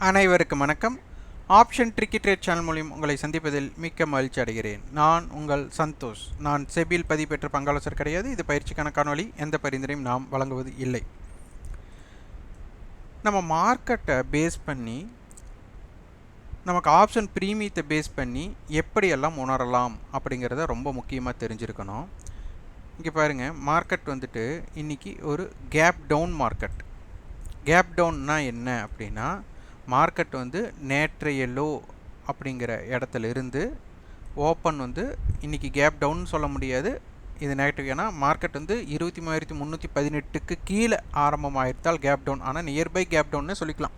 அனைவருக்கும் வணக்கம். Option tricky trade channel மூலம் உங்களை சந்திப்பதில் மிக்க மகிழ்ச்சி அடைகிறேன். நான் உங்கள் சந்தோஷ். நான் செபியில் பதிவு பெற்ற பங்காளர் கிடையாது. இது பயிற்சிக்கான காணொளி. எந்த பரிந்துரையும் நாம் வழங்குவது இல்லை. நம்ம மார்க்கெட்டை பேஸ் பண்ணி நமக்கு ஆப்ஷன் ப்ரீமியத்தை பேஸ் பண்ணி எப்படியெல்லாம் உணரலாம் அப்படிங்கிறத ரொம்ப முக்கியமாக தெரிஞ்சிருக்கணும். இங்கே பாருங்கள், மார்க்கெட் வந்துட்டு இன்றைக்கி ஒரு கேப் டவுன் மார்க்கெட். கேப் டவுன்னா என்ன அப்படின்னா, மார்க்கெட் வந்து நேற்றைய லோ அப்படிங்கிற இடத்துல இருந்து ஓப்பன் வந்து இன்றைக்கி கேப் டவுன் சொல்ல முடியாது, இது நெகட்டிவ். ஏன்னா மார்க்கெட் வந்து 23,318க்கு கீழே ஆரம்பமாயிருந்தால் கேப் டவுன், ஆனால் நியர்பை கேப் டவுன்னு சொல்லிக்கலாம்.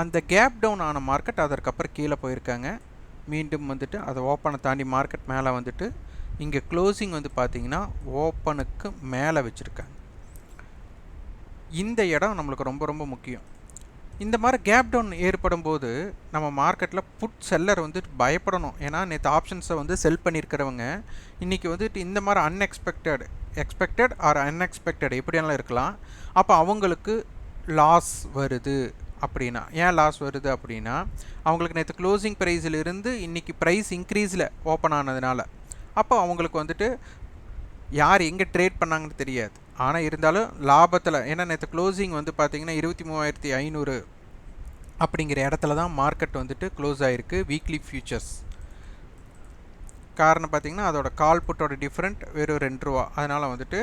அந்த கேப் டவுன் ஆன மார்க்கெட் அதற்கப்புறம் கீழே போயிருக்காங்க. மீண்டும் வந்துட்டு அதை ஓப்பனை தாண்டி மார்க்கெட் மேலே வந்துட்டு இங்கே க்ளோசிங் வந்து பார்த்திங்கன்னா ஓப்பனுக்கு மேலே வச்சுருக்காங்க. இந்த இடம் நம்மளுக்கு ரொம்ப ரொம்ப முக்கியம். இந்த மாதிரி கேப் டவுன் ஏற்படும் போது நம்ம மார்க்கெட்டில் புட் செல்லர் வந்துட்டு பயப்படணும். ஏன்னா நேற்று ஆப்ஷன்ஸை வந்து செல் பண்ணியிருக்கிறவங்க இன்றைக்கி வந்துட்டு இந்த மாதிரி எக்ஸ்பெக்டட் ஆர் அன்எக்ஸ்பெக்டட் எப்படியெல்லாம் இருக்கலாம். அப்போ அவங்களுக்கு லாஸ் வருது அப்படின்னா, ஏன் லாஸ் வருது அப்படின்னா, அவங்களுக்கு நேற்று க்ளோசிங் ப்ரைஸில் இருந்து இன்றைக்கி ப்ரைஸ் இன்க்ரீஸில் ஓப்பன் ஆனதுனால அப்போ அவங்களுக்கு வந்துட்டு யார் எங்கே ட்ரேட் பண்ணாங்கன்னு தெரியாது. ஆனால் இருந்தாலும் லாபத்தில், ஏன்னா நேற்று க்ளோசிங் வந்து பார்த்திங்கன்னா 23,500 அப்படிங்கிற இடத்துல தான் மார்க்கெட் வந்துட்டு க்ளோஸ் ஆகிருக்கு வீக்லி ஃபியூச்சர்ஸ். காரணம் பார்த்திங்கன்னா அதோட கால் புட்டோட டிஃப்ரெண்ட் வெறும் 2 ரூபா. அதனால் வந்துட்டு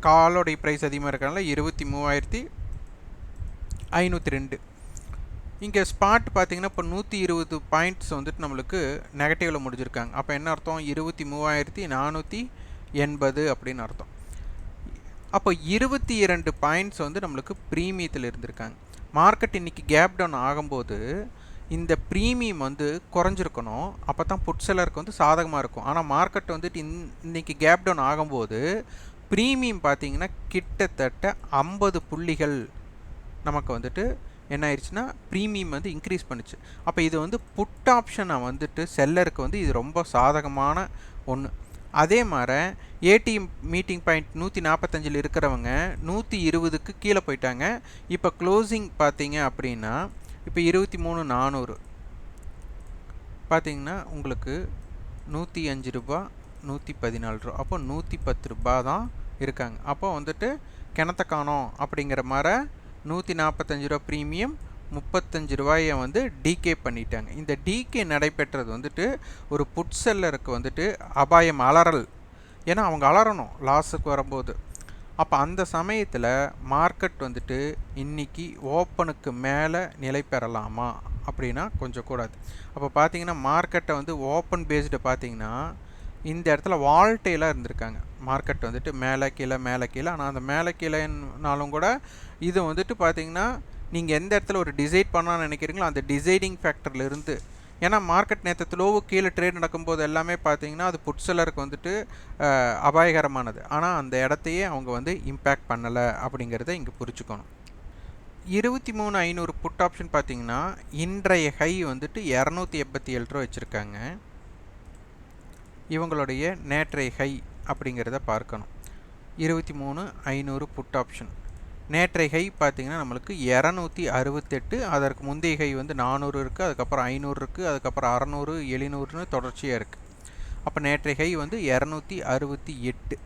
காலோடைய ப்ரைஸ் அதிகமாக இருக்கிறனால 23,502. இங்கே ஸ்பாட் பார்த்திங்கன்னா இப்போ 120 பாயிண்ட்ஸ் வந்துட்டு நம்மளுக்கு நெகட்டிவில் முடிஞ்சிருக்காங்க. அப்போ என்ன அர்த்தம்? 23,480 அப்படின்னு அர்த்தம். அப்போ 22 பாயிண்ட்ஸ் வந்து நம்மளுக்கு ப்ரீமியத்தில் இருந்திருக்காங்க. மார்க்கெட் இன்றைக்கி கேப் டவுன் ஆகும்போது இந்த ப்ரீமியம் வந்து குறைஞ்சிருக்கணும். அப்போ தான் புட் செல்லருக்கு வந்து சாதகமாக இருக்கும். ஆனால் மார்க்கெட் வந்துட்டு இன்றைக்கி கேப் டவுன் ஆகும்போது ப்ரீமியம் பார்த்திங்கன்னா கிட்டத்தட்ட 50 புள்ளிகள் நமக்கு வந்துட்டு என்ன ஆயிடுச்சுன்னா ப்ரீமியம் வந்து இன்க்ரீஸ் பண்ணுச்சு. அப்போ இது வந்து புட் ஆப்ஷனை வந்துட்டு செல்லருக்கு வந்து இது ரொம்ப சாதகமான ஒன்று. அதே மாதிரி ஏடிஎம் மீட்டிங் பாயிண்ட் 145 இருக்கிறவங்க 120க்கு கீழே போயிட்டாங்க. இப்போ க்ளோசிங் பார்த்தீங்க அப்படின்னா இப்போ 23,400 பார்த்தீங்கன்னா உங்களுக்கு 105 ரூபா 114 ரூபா, அப்போ 110 ரூபா தான் இருக்காங்க. அப்போ வந்துட்டு கிணத்த காணோம் அப்படிங்கிற மாதிரி 145 ரூபா ப்ரீமியம் 35 ரூபாயை வந்து டிகே பண்ணிட்டாங்க. இந்த டிகே நடைபெற்றது வந்துட்டு ஒரு புட் செல்லருக்கு வந்துட்டு அபாயம் அலறல். ஏன்னா அவங்க அலறணும் லாஸுக்கு வரும்போது. அப்போ அந்த சமயத்தில் மார்க்கெட் வந்துட்டு இன்றைக்கி ஓப்பனுக்கு மேலே நிலை பெறலாமா அப்படின்னா கொஞ்சம் கூடாது. அப்போ பார்த்தீங்கன்னா மார்க்கெட்டை வந்து ஓப்பன் பேஸ்டு பார்த்திங்கன்னா இந்த இடத்துல வால்டேலாக இருந்திருக்காங்க. மார்க்கெட் வந்துட்டு மேலே கீழே மேலே கீழே. ஆனால் அந்த மேலே கீழேனாலும் கூட இது வந்துட்டு பார்த்திங்கன்னா நீங்கள் எந்த இடத்துல ஒரு டிசைட் பண்ணான்னு நினைக்கிறீங்களோ அந்த டிசைடிங் ஃபேக்டரில் இருந்து, ஏன்னா மார்க்கெட் நேற்று லோவு கீழே ட்ரேட் நடக்கும்போது எல்லாமே பார்த்தீங்கன்னா அது புட் செல்லருக்கு வந்துட்டு அபாயகரமானது. ஆனால் அந்த இடத்தையே அவங்க வந்து இம்பேக்ட் பண்ணலை அப்படிங்கிறத இங்கே புரிச்சுக்கணும். 23,500 புட் ஆப்ஷன் பார்த்தீங்கன்னா இன்றைய ஹை வந்துட்டு 287 ரூபா வச்சுருக்காங்க. இவங்களுடைய நேற்றைய ஹை அப்படிங்கிறத பார்க்கணும். 23,500 புட் ஆப்ஷன் நேற்றைய ஹை பார்த்திங்கன்னா நம்மளுக்கு 268. அதற்கு முந்தைய ஹை வந்து 400 இருக்குது, அதுக்கப்புறம் 500 இருக்குது, அதுக்கப்புறம் 600 700ன்னு தொடர்ச்சியாக இருக்குது. அப்போ நேற்றைய ஹை வந்து 268.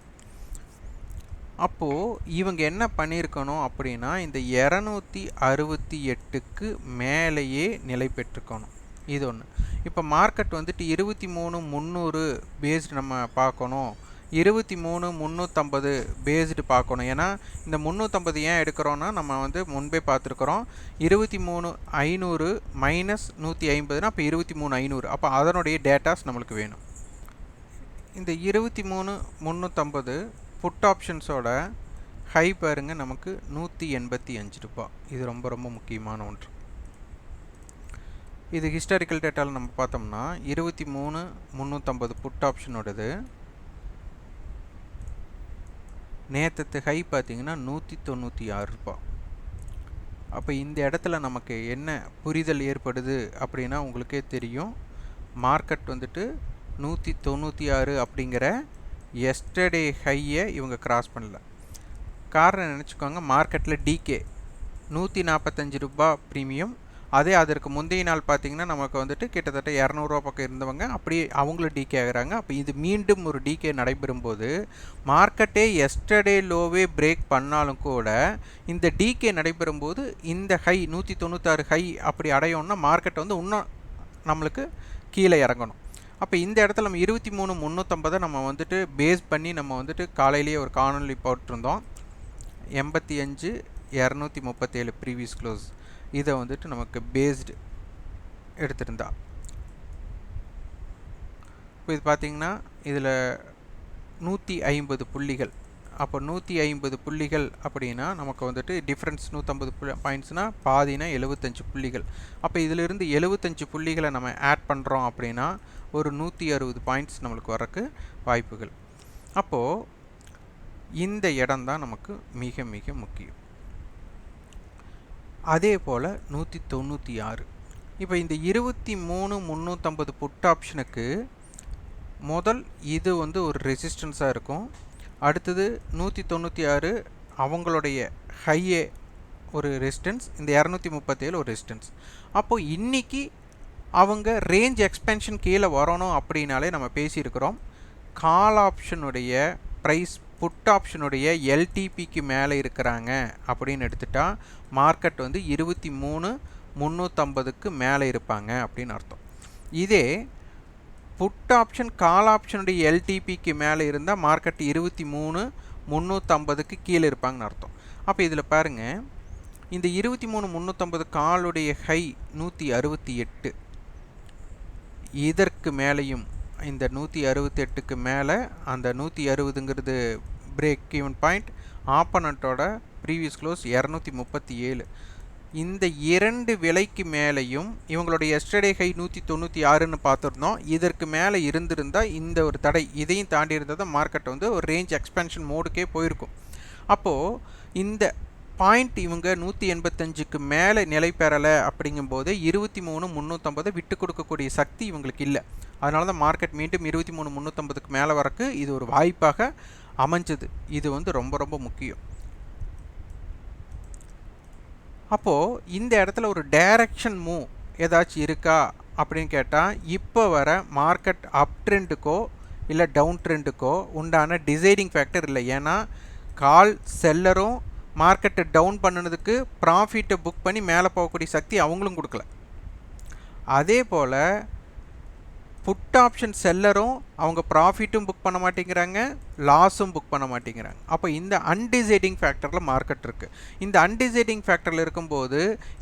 அப்போது இவங்க என்ன பண்ணியிருக்கணும் அப்படின்னா இந்த 268க்கு மேலேயே நிலை பெற்றுக்கணும். இது ஒன்று. இப்போ மார்க்கெட் வந்துட்டு 23,300 பேஸ்டு நம்ம பார்க்கணும், 23,350 பேஸ்டு பார்க்கணும். ஏன்னா இந்த 350 ஏன் எடுக்கிறோன்னா நம்ம வந்து முன்பே பார்த்துருக்குறோம். 23,500 மைனஸ் 150னா அப்போ 23,500. அப்போ அதனுடைய டேட்டாஸ் நம்மளுக்கு வேணும். இந்த 23,350 புட் ஆப்ஷன்ஸோட ஹை பாருங்க நமக்கு 185 ரூபா. இது ரொம்ப ரொம்ப முக்கியமான ஒன்று. இது ஹிஸ்டாரிக்கல் டேட்டாவில் நம்ம பார்த்தோம்னா 23,350 புட் ஆப்ஷனோடது நேற்று ஹை பார்த்திங்கன்னா 196 ரூபா. அப்போ இந்த இடத்துல நமக்கு என்ன புரிதல் ஏற்படுது அப்படின்னா உங்களுக்கே தெரியும், மார்க்கெட் வந்துட்டு 196 அப்படிங்கிற எஸ்டர்டே ஹையை இவங்க கிராஸ் பண்ணல. காரணம் நினச்சிக்கோங்க, மார்க்கெட்டில் டிகே ரூபாய் ப்ரீமியம். அதே அதற்கு முந்தைய நாள் பார்த்தீங்கன்னா நமக்கு வந்துட்டு கிட்டத்தட்ட 200 பக்கம் இருந்தவங்க அப்படியே அவங்களும் டிகே ஆகுறாங்க. அப்போ இது மீண்டும் ஒரு டிகே நடைபெறும் போது மார்க்கெட்டே எஸ்டர்டே லோவே பிரேக் பண்ணாலும் கூட இந்த டிகே நடைபெறும் போது இந்த ஹை 196 ஹை அப்படி அடையோம்னா மார்க்கெட் வந்து இன்னும் நம்மளுக்கு கீழே இறங்கணும். அப்போ இந்த இடத்துல நம்ம 23,350 நம்ம வந்துட்டு பேஸ் பண்ணி நம்ம வந்துட்டு காலையிலேயே ஒரு காணொலி போட்டிருந்தோம். 85,237 ப்ரீவியஸ் க்ளோஸ் இதை வந்துட்டு நமக்கு பேஸ்டு எடுத்திருந்தா. இப்போ இது பார்த்திங்கன்னா இதில் 150 புள்ளிகள். அப்போ 150 புள்ளிகள் அப்படின்னா நமக்கு வந்துட்டு டிஃப்ரென்ஸ் 150 பாயிண்ட்ஸ்னால் பாதினா 75 புள்ளிகள். அப்போ இதிலிருந்து 75 புள்ளிகளை நம்ம ஆட் பண்ணுறோம் அப்படின்னா ஒரு 160 பாயிண்ட்ஸ் நம்மளுக்கு வரக்கு வாய்ப்புகள். அப்போது இந்த இடம் தான் நமக்கு மிக மிக முக்கியம். அதே போல் 196. இப்போ இந்த 23,350 புட் ஆப்ஷனுக்கு முதல் இது வந்து ஒரு ரெசிஸ்டன்ஸாக இருக்கும். அடுத்தது 196 அவங்களுடைய ஹையே ஒரு ரெசிஸ்டன்ஸ், இந்த 237 ஒரு ரெசிஸ்டன்ஸ். அப்போது இன்றைக்கி அவங்க ரேஞ்ச் எக்ஸ்பென்ஷன் கீழே வரணும் அப்படின்னாலே நம்ம பேசியிருக்கிறோம். கால் ஆப்ஷனுடைய ப்ரைஸ் புட் ஆப்ஷனுடைய எல்டிபிக்கு மேலே இருக்கிறாங்க அப்படின்னு எடுத்துட்டா மார்க்கெட் வந்து 23,350க்கு மேலே இருப்பாங்க அப்படின்னு அர்த்தம். இதே புட் ஆப்ஷன் கால் ஆப்ஷனுடைய எல்டிபிக்கு மேலே இருந்தால் மார்க்கெட் 23,350க்கு கீழே இருப்பாங்கன்னு அர்த்தம். அப்போ இதில் பாருங்கள், இந்த 23,350 காலுடைய ஹை 168, இதற்கு மேலேயும் இந்த 168க்கு மேலே அந்த 160ங்கிறது பிரேக் ஈவன் பாயிண்ட், ஆப்பனண்ட்டோட ப்ரீவியஸ் க்ளோஸ் 237. இந்த இரண்டு விலைக்கு மேலேயும் இவங்களுடைய எஸ்டர்டே ஹை 196ன்னு பார்த்துருந்தோம். இதற்கு மேலே இருந்திருந்தால் இந்த ஒரு தடை இதையும் தாண்டி இருந்தால் தான் மார்க்கெட் வந்து ஒரு ரேஞ்ச் எக்ஸ்பென்ஷன் மோடுக்கே போயிருக்கும். அப்போது இந்த பாயிண்ட் இவங்க 185க்கு மேலே நிலை பெறலை அப்படிங்கும்போது 23,350 விட்டு கொடுக்கக்கூடிய சக்தி இவங்களுக்கு இல்லை. அதனால தான் மார்க்கெட் மீண்டும் 23,350க்கு மேலே வரக்கு இது ஒரு வாய்ப்பாக அமைஞ்சது. இது வந்து ரொம்ப ரொம்ப முக்கியம். அப்போது இந்த இடத்துல ஒரு டைரக்ஷன் மூவ் ஏதாச்சும் இருக்கா அப்படின்னு கேட்டால் இப்போ வர மார்க்கெட் அப் ட்ரெண்டுக்கோ இல்லை டவுன் ட்ரெண்டுக்கோ உண்டான டிசைடிங் ஃபேக்டர் இல்லை. ஏன்னா கால் செல்லரும் மார்க்கெட்டை டவுன் பண்ணினதுக்கு ப்ராஃபிட்டை புக் பண்ணி மேலே போகக்கூடிய சக்தி அவங்களும் கொடுக்கல. அதே போல் புட் ஆப்ஷன் செல்லரும் அவங்க ப்ராஃபிட்டும் புக் பண்ண மாட்டேங்கிறாங்க, லாஸும் புக் பண்ண மாட்டேங்கிறாங்க. அப்போ இந்த அன்டிசைடிங் ஃபேக்டரில் மார்க்கெட் இருக்குது. இந்த அன்டிசைடிங் ஃபேக்டரில் இருக்கும்போது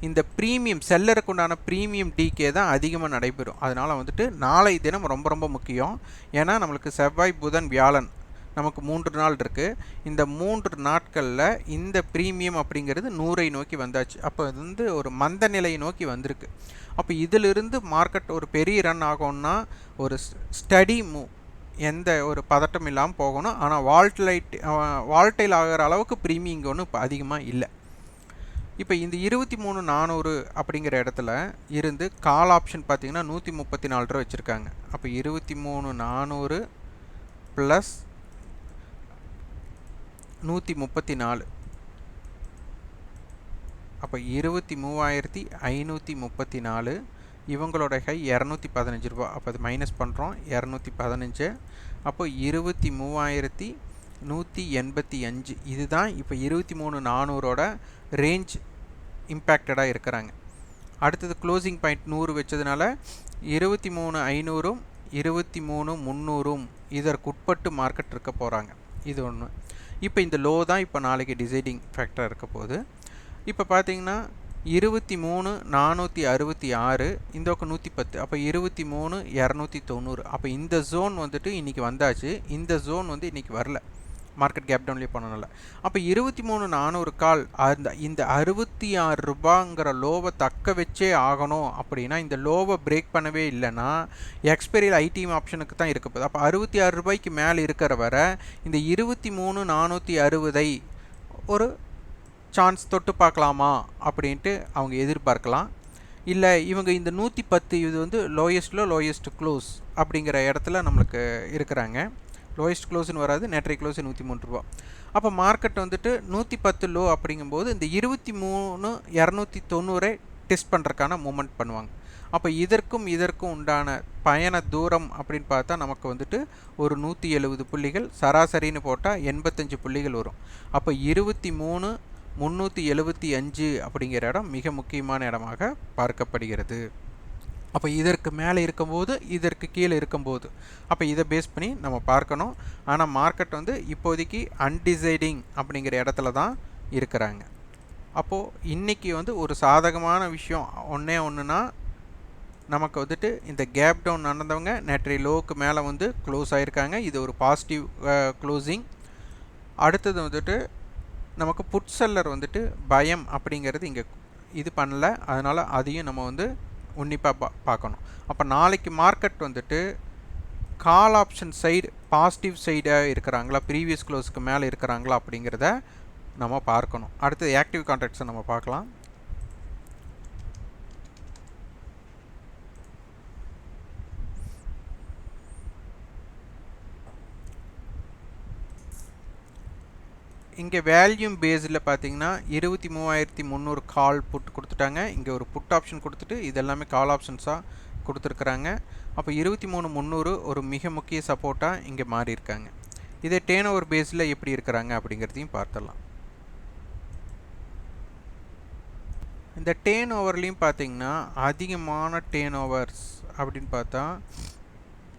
இந்த ப்ரீமியம் செல்லருக்கு உண்டான ப்ரீமியம் டிகே தான் அதிகமாக நடைபெறும். அதனால் வந்துட்டு நாளை தினம் ரொம்ப ரொம்ப முக்கியம். ஏன்னா நம்மளுக்கு செவ்வாய் புதன் வியாழன் நமக்கு 3 நாள் இருக்குது. இந்த 3 நாட்களில் இந்த ப்ரீமியம் அப்படிங்கிறது 100ஐ நோக்கி வந்தாச்சு. அப்போ இது வந்து ஒரு மந்த நிலையை நோக்கி வந்திருக்கு. அப்போ இதிலிருந்து மார்க்கெட் ஒரு பெரிய ரன் ஆகும்னா ஒரு ஸ்டடி மூவ், எந்த ஒரு பதட்டம் இல்லாமல் போகணும். ஆனால் வால்டைல் ஆகிற அளவுக்கு ப்ரீமியம் இங்கே ஒன்றும் இப்போ அதிகமாக இல்லை. இப்போ இந்த 23,400 அப்படிங்கிற இடத்துல இருந்து கால் ஆப்ஷன் பார்த்திங்கன்னா 134 ரூபா வச்சுருக்காங்க. அப்போ 23,400 ப்ளஸ் 134, அப்போ 23,534. இவங்களோட ஹை 215 ரூபா. அப்போ அது மைனஸ் பண்ணுறோம் 215. அப்போ 23,185. இதுதான் இப்போ 23,400ஓட ரேஞ்ச் இம்பேக்டடாக இருக்கிறாங்க. அடுத்தது க்ளோசிங் பாயிண்ட் 100 வச்சதுனால 23,500ம் 23,300ம் இதற்குட்பட்டு மார்க்கெட் இருக்க போகிறாங்க. இது ஒன்று. இப்போ இந்த லோ தான் இப்போ நாளைக்கு டிசைடிங் ஃபேக்டர் இருக்க போகுது. இப்போ பார்த்தீங்கன்னா 23,466, இந்த பக்கம் 110, அப்போ 23,290. அப்போ இந்த ஜோன் வந்துட்டு இன்றைக்கி வந்தாச்சு. இந்த ஜோன் வந்து இன்றைக்கி வரல, மார்க்கெட் கேப் டவுன்லேயே பண்ணனால. அப்போ 23,400 கால் இந்த 66 ரூபாங்கிற லோவை தக்க வச்சே ஆகணும். அப்படின்னா இந்த லோவை பிரேக் பண்ணவே இல்லைன்னா எக்ஸ்பைரியில் ஐடிஎம் ஆப்ஷனுக்கு தான் இருக்க போகுது. அப்போ 66 ரூபாய்க்கு மேலே இருக்கிற வர இந்த 23,460ஐ ஒரு சான்ஸ் தொட்டு பார்க்கலாமா அப்படின்ட்டு அவங்க எதிர்பார்க்கலாம். இல்லை இவங்க இந்த 110 இது வந்து லோயஸ்ட்டில் லோயஸ்ட் க்ளோஸ் அப்படிங்கிற இடத்துல நம்மளுக்கு இருக்கிறாங்க. லோயஸ்ட் க்ளோஸ்னு வராது, நேற்றைய க்ளோஸ் 103 ரூபா. அப்போ மார்க்கெட் வந்துட்டு 110 லோ அப்படிங்கும்போது இந்த 23,290 டெஸ்ட் பண்ணுறதுக்கான மூமெண்ட் பண்ணுவாங்க. அப்போ இதற்கும் உண்டான பயண தூரம் அப்படின்னு பார்த்தா நமக்கு வந்துட்டு ஒரு 170 புள்ளிகள், சராசரின்னு போட்டால் 85 புள்ளிகள் வரும். அப்போ 23,375 அப்படிங்கிற இடம் மிக முக்கியமான இடமாக பார்க்கப்படுகிறது. அப்போ இதற்கு மேலே இருக்கும்போது, இதற்கு கீழே இருக்கும்போது, அப்போ இதை பேஸ் பண்ணி நம்ம பார்க்கணும். ஆனால் மார்க்கெட் வந்து இப்போதைக்கு அன்டிசைடிங் அப்படிங்கிற இடத்துல தான் இருக்கிறாங்க. அப்போது இன்றைக்கி வந்து ஒரு சாதகமான விஷயம் ஒன்றுனா நமக்கு வந்துட்டு இந்த கேப் டவுன் நடந்தவங்க நேற்றைய லோவுக்கு மேலே வந்து க்ளோஸ் ஆகிருக்காங்க. இது ஒரு பாசிட்டிவ் க்ளோசிங். அடுத்தது வந்துட்டு நமக்கு புட் செல்லர் வந்துட்டு பயம் அப்படிங்கிறது இங்கே இது பண்ணல, அதனால் அதையும் நம்ம வந்து உன்னிப்பாக பார்க்கணும். அப்போ நாளைக்கு மார்க்கெட் வந்துட்டு கால் ஆப்ஷன் சைடு பாசிட்டிவ் சைடாக இருக்கிறாங்களா, ப்ரீவியஸ் க்ளோஸ்க்கு மேலே இருக்கிறாங்களா அப்படிங்கிறத நம்ம பார்க்கணும். அடுத்தது ஆக்டிவ் கான்ட்ராக்ட்ஸை நம்ம பார்க்கலாம். இங்கே வேல்யூம் பேஸில் பார்த்தீங்கன்னா 23,300 கால் புட் கொடுத்துட்டாங்க. இங்கே ஒரு புட் ஆப்ஷன் கொடுத்துட்டு இது எல்லாமே கால் ஆப்ஷன்ஸாக கொடுத்துருக்குறாங்க. அப்போ 23,300 ஒரு மிக முக்கிய சப்போர்ட்டாக இங்கே மாறி இருக்காங்க. இதே டேர்ன் ஓவர் பேஸில் எப்படி இருக்கிறாங்க அப்படிங்கிறதையும் பார்த்துடலாம். இந்த டேர்ன் ஓவர்லேயும் பார்த்தீங்கன்னா அதிகமான டேர்ன் ஓவர்ஸ் அப்படின்னு பார்த்தா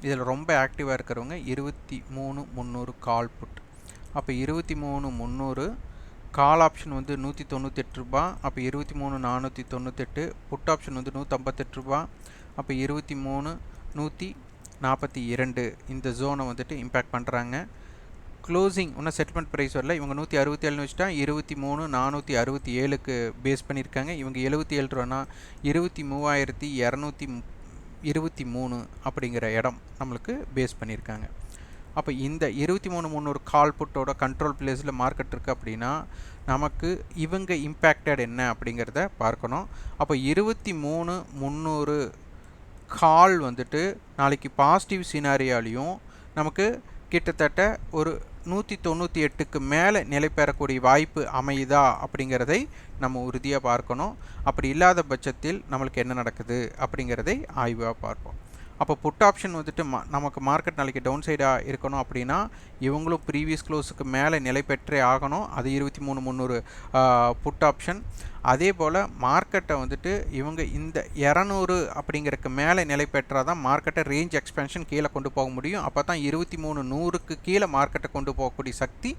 இதில் ரொம்ப ஆக்டிவாக இருக்கிறவங்க 23,300 கால் புட். அப்போ 23,300 கால் ஆப்ஷன் வந்து 198 ரூபா. அப்போ 23,498. புட் ஆப்ஷன் வந்து 158 ரூபா. அப்போ 23,142 இந்த ஜோனை வந்துட்டு இம்பேக்ட் பண்ணுறாங்க. க்ளோசிங் இன்னும் செட்டில்மெண்ட் ப்ரைஸ் வரல. இவங்க 167 வச்சுட்டா 23,467க்கு பேஸ் பண்ணியிருக்காங்க. இவங்க 77 ரூபானா 23,223 அப்படிங்கிற இடம் நம்மளுக்கு பேஸ் பண்ணியிருக்காங்க. அப்போ இந்த 23,300 கால் புட்டோட கண்ட்ரோல் பிளேஸில் மார்க்கெட் இருக்குது அப்படின்னா நமக்கு இவங்க இம்பேக்டட் என்ன அப்படிங்கிறத பார்க்கணும். அப்போ 23,300 கால் வந்துட்டு நாளைக்கு பாசிட்டிவ் சினாரியாலையும் நமக்கு கிட்டத்தட்ட ஒரு 198க்கு மேலே நிலை பெறக்கூடிய வாய்ப்பு அமையுதா அப்படிங்கிறதை நம்ம உறுதியாக பார்க்கணும். அப்படி இல்லாத பட்சத்தில் நம்மளுக்கு என்ன நடக்குது அப்படிங்கிறதை ஆய்வாக பார்ப்போம். அப்போ புட் ஆப்ஷன் வந்துட்டு நமக்கு மார்க்கெட் நாளைக்கு டவுன் சைடாக இருக்கணும் அப்படின்னா இவங்களும் ப்ரீவியஸ் க்ளோஸுக்கு மேலே நிலை பெற்றே ஆகணும். அது 23,300 புட் ஆப்ஷன். அதே போல் மார்க்கெட்டை வந்துட்டு இவங்க இந்த 200 அப்படிங்கிறதுக்கு மேலே நிலை பெற்றால் தான் மார்க்கெட்டை ரேஞ்ச் எக்ஸ்பென்ஷன் கீழே கொண்டு போக முடியும். அப்போ தான் 23,100க்கு கீழே மார்க்கெட்டை கொண்டு போகக்கூடிய சக்தி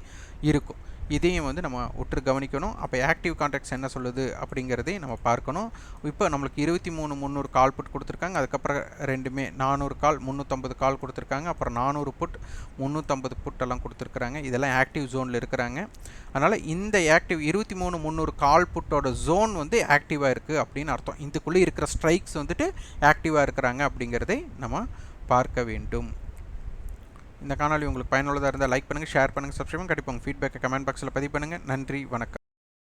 இருக்கும். இதையும் வந்து நம்ம உற்று கவனிக்கணும். அப்போ ஆக்டிவ் கான்ட்ராக்ட்ஸ் என்ன சொல்லுது அப்படிங்கிறதையும் நம்ம பார்க்கணும். இப்போ நம்மளுக்கு 23,300 கால் புட் கொடுத்துருக்காங்க. அதுக்கப்புறம் ரெண்டுமே 400 கால் 350 கால் கொடுத்துருக்காங்க. அப்புறம் 400 புட் 350 புட் எல்லாம் கொடுத்துருக்குறாங்க. இதெல்லாம் ஆக்டிவ் ஜோனில் இருக்கிறாங்க. அதனால் இந்த ஆக்டிவ் 23,300 கால் புட்டோட ஜோன் வந்து ஆக்டிவாக இருக்குது அப்படின்னு அர்த்தம். இதுக்குள்ளே இருக்கிற ஸ்ட்ரைக்ஸ் வந்துட்டு ஆக்டிவாக இருக்கிறாங்க அப்படிங்கிறதை நம்ம பார்க்க வேண்டும். இந்த காணொளி உங்களுக்கு பயனுள்ளதாக இருந்தால் லைக் பண்ணுங்கள், ஷேர் பண்ணுங்கள், சப்ஸ்கிரைப் பண்ணுங்கள். கண்டிப்பாக உங்கள் ஃபீட்பேக்கை கமெண்ட் பாக்ஸில் பதிவு பண்ணுங்கள். நன்றி, வணக்கம்.